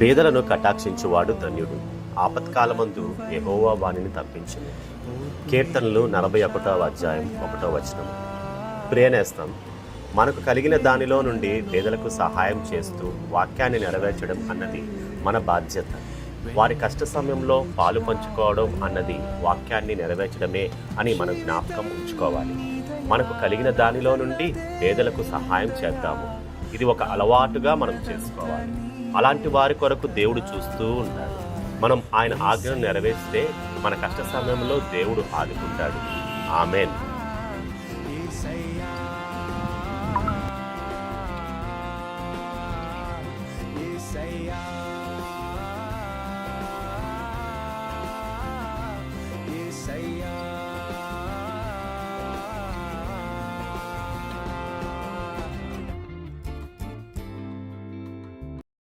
బేదలను కటాక్షించువాడు ధన్యుడు. ఆపత్కాలమందు యెహోవా వానిని తప్పించును. కీర్తనలు 41వ అధ్యాయం 1వ వచనం. ప్రియనేస్తం, మనకు కలిగిన దానిలో నుండి పేదలకు సహాయం చేస్తూ వాక్యాన్ని నెరవేర్చడం అన్నది మన బాధ్యత. వారి కష్ట సమయంలో పాలు పంచుకోవడం అన్నది వాక్యాన్ని నెరవేర్చడమే అని మనం జ్ఞాపకం ఉంచుకోవాలి. మనకు కలిగిన దానిలో నుండి పేదలకు సహాయం చేద్దాము. ఇది ఒక అలవాటుగా మనం చేసుకోవాలి. అలాంటి వారి కొరకు దేవుడు చూస్తూ ఉంటాడు. మనం ఆయన ఆజ్ఞను నెరవేర్చితే మన కష్ట సమయంలో దేవుడు ఆదుకుంటాడు. ఆమేన్.